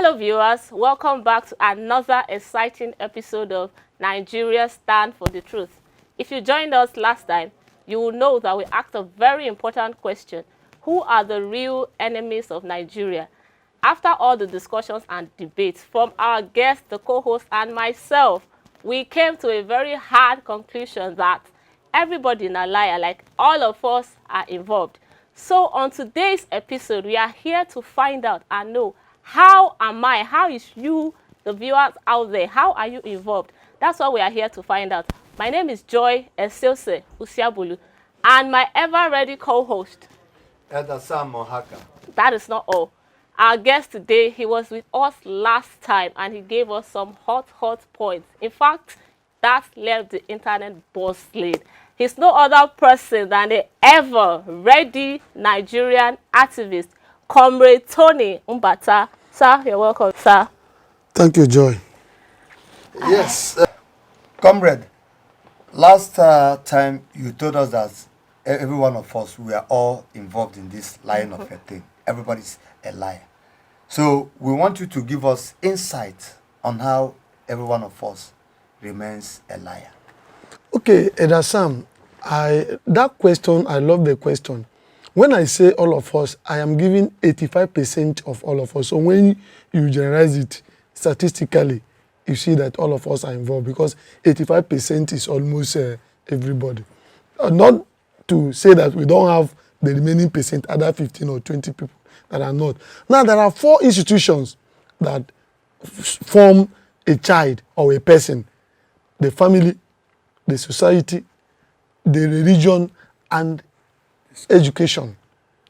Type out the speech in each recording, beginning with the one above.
Hello viewers, welcome back to another exciting episode of Nigeria Stand for the Truth. If you joined us last time, you will know that we asked a very important question. Who are the real enemies of Nigeria? After all the discussions and debates from our guests, the co-host, and myself, we came to a very hard conclusion that everybody in a liar, like all of us, are involved. So on today's episode, we are here to find out and know how is you, the viewers out there, how are you involved? That's what we are here to find out. My name is Joy Esilse Usiabulu, and my ever-ready co-host, Elder Sam Mohaka. That is not all. Our guest today, he was with us last time, and he gave us some hot points. In fact, that left the internet buzzing. He's no other person than the ever-ready Nigerian activist, Comrade Tony Mbata. Sir, you're welcome, sir. Thank you, Joy. Yes, Comrade, last time you told us that every one of us, we are all involved in this lying of a thing. Everybody's a liar. So we want you to give us insight on how every one of us remains a liar. Okay, Elder Sam, that question, I love the question. When I say all of us, I am giving 85% of all of us. So when you generalize it statistically, you see that all of us are involved because 85% is almost everybody. Not to say that we don't have the remaining percent, other 15 or 20 people that are not. Now, there are 4 institutions that form a child or a person: the family, the society, the religion, and education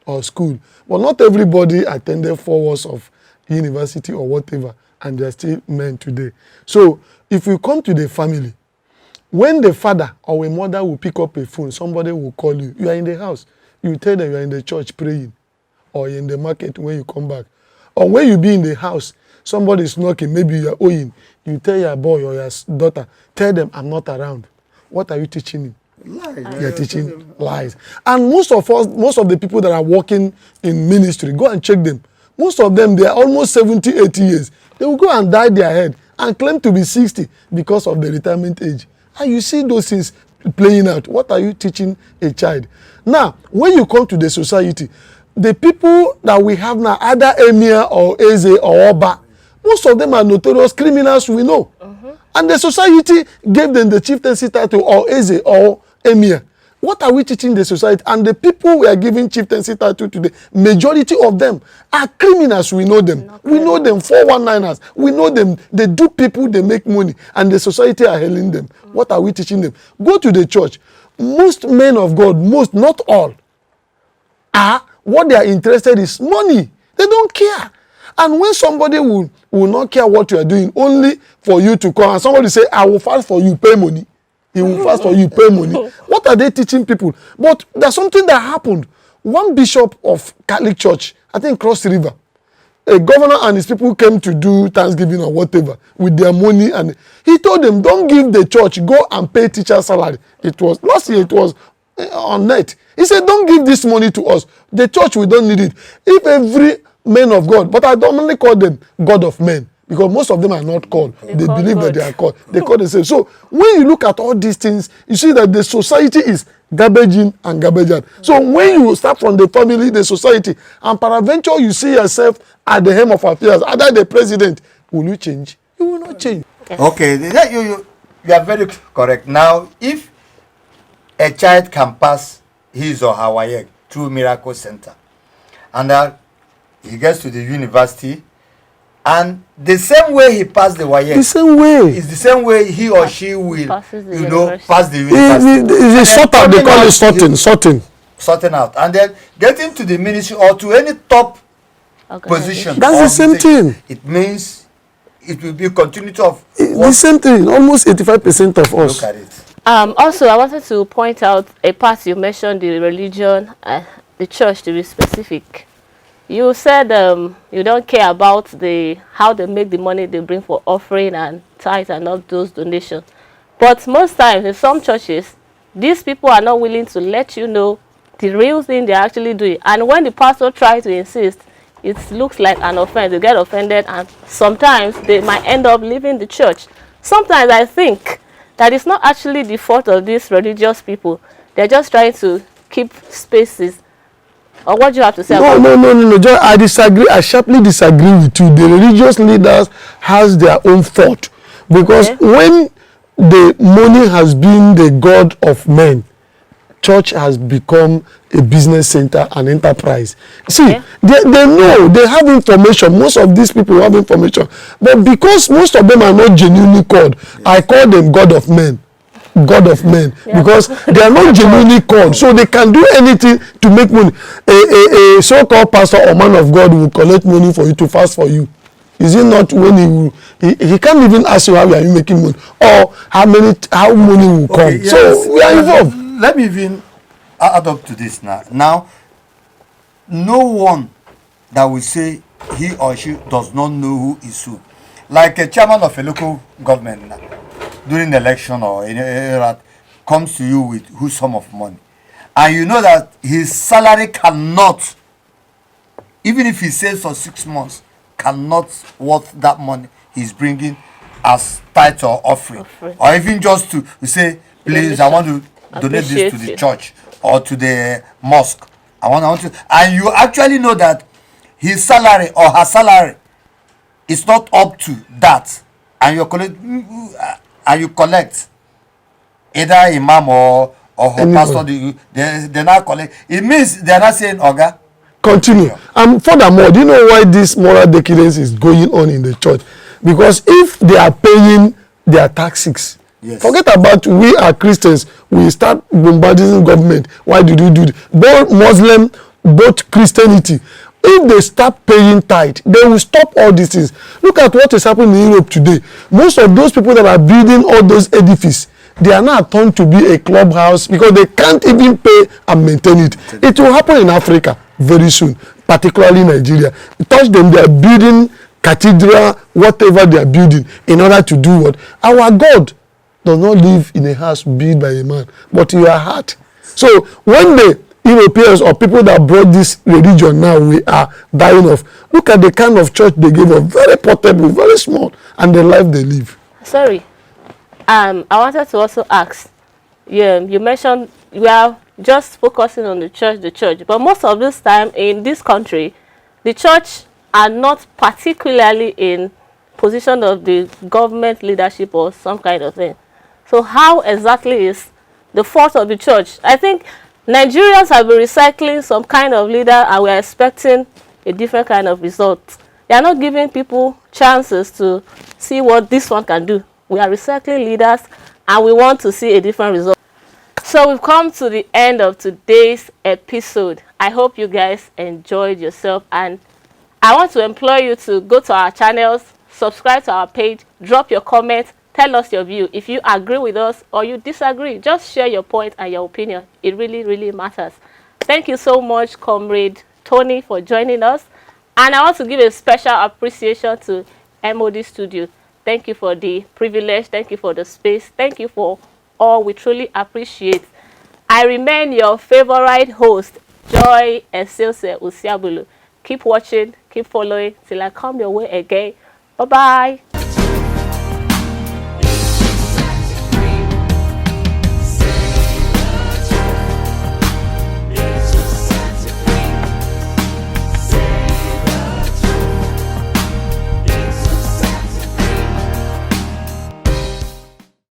or school. But not everybody attended 4 years of university or whatever, and they are still men today. So if we come to the family, when the father or a mother will pick up a phone, somebody will call you. You are in the house. You tell them you are in the church praying, or in the market when you come back. Or when you be in the house, somebody is knocking, maybe you are owing. You tell your boy or your daughter, tell them I'm not around. What are you teaching him? Lies. You're teaching lies. And most of the people that are working in ministry, go and check them. Most of them, they are almost 70, 80 years. They will go and dye their head and claim to be 60 because of the retirement age. And you see those things playing out. What are you teaching a child? Now, when you come to the society, the people that we have now, either Emir or Eze or Oba, most of them are notorious criminals we know. And the society gave them the chieftaincy title or Eze or Emir. What are we teaching the society? And the people we are giving chieftaincy title to, the majority of them are criminals. We know them. We know them, 419ers. We know them. They do people, they make money. And the society are hailing them. What are we teaching them? Go to the church. Most men of God, most, not all, what they are interested is money. They don't care. And when somebody will not care what you are doing, only for you to come, and somebody say, I will fast for you, pay money. He will fast for you, pay money. What are they teaching people? But there's something that happened. One bishop of Catholic Church, I think Cross River, a governor and his people came to do Thanksgiving or whatever with their money, and he told them, don't give the church, go and pay teacher salary. It was, last year it was on net. He said, don't give this money to us. The church, we don't need it. If every man of God, but I don't only call them God of men, because most of them are not called. They believe that they are called. They call themselves. So when you look at all these things, you see that the society is garbage in and garbage out. So when you start from the family, the society, and peradventure you see yourself at the helm of affairs, either the president, will you change? You will not change. Okay, you are very correct. Now, if a child can pass his or her WAEC through Miracle Center, and he gets to the university, and the same way he passed the WAEC, The same way. is the same way he or she will, pass the university. It's sort out, they call it sorting out. And then getting to the ministry or to any top position. That's the same thing. It means it will be continuity of the same thing. Almost 85% of us. Look at it. Also, I wanted to point out a part you mentioned, the religion, the church, to be specific. You said you don't care about how they make the money they bring for offering and tithes and all those donations. But most times in some churches, these people are not willing to let you know the real thing they're actually doing. And when the pastor tries to insist, it looks like an offense. They get offended, and sometimes they might end up leaving the church. Sometimes I think that it's not actually the fault of these religious people. They're just trying to keep spaces. Or what do you have to say about that? No. Joy, I disagree. I sharply disagree with you. The religious leaders has their own fault. Because when the money has been the god of men, church has become a business center, an enterprise. See, they know, they have information. Most of these people have information. But because most of them are not genuinely called, I call them God of men. God of men, because they are not genuinely called, so they can do anything to make money. A so-called pastor or man of God will collect money for you to fast for you. Is it not when he can't even ask you how are you making money or how money will come? Yes. So we are involved. Let me even add up to this now. Now, no one that will say he or she does not know who is who. Like a chairman of a local government now, during the election or in a comes to you with huge sum of money, and you know that his salary cannot, even if he saves for 6 months, cannot worth that money he's bringing as tithe or offering. Or even just to say, please, I want to donate this to the church or to the mosque. I want to, and you actually know that his salary or her salary is not up to that, and you collect either imam or pastor, they now collect. It means they are not saying oga. Continue. And furthermore, do you know why this moral decadence is going on in the church? Because if they are paying their taxes, forget about we are Christians, we start bombarding government. Why did you do this? Both Muslim, both Christianity. If they start paying tithe, they will stop all these things. Look at what is happening in Europe today. Most of those people that are building all those edifices, they are now turned to be a clubhouse because they can't even pay and maintain it. It will happen in Africa very soon, particularly Nigeria. Touch them, they are building cathedral, whatever they are building, in order to do what? Our God does not live in a house built by a man, but in your heart. So when the Europeans or people that brought this religion now we are dying of, look at the kind of church they gave us, very portable, very small, and the life they live. Sorry, I wanted to also ask, you mentioned we are just focusing on the church, but most of this time in this country, the church are not particularly in position of the government leadership or some kind of thing. So how exactly is the fault of the church? I think Nigerians have been recycling some kind of leader and we're expecting a different kind of result. They are not giving people chances to see what this one can do. We are recycling leaders and we want to see a different result. So we've come to the end of today's episode. I hope you guys enjoyed yourself, and I want to implore you to go to our channels, subscribe to our page, drop your comments, tell us your view. If you agree with us or you disagree, just share your point and your opinion. It really, really matters. Thank you so much, Comrade Tony, for joining us. And I want to give a special appreciation to MOD Studio. Thank you for the privilege. Thank you for the space. Thank you for all. We truly appreciate. I remain your favorite host, Joy Esilse Usiabulu. Keep watching, keep following till I come your way again. Bye-bye.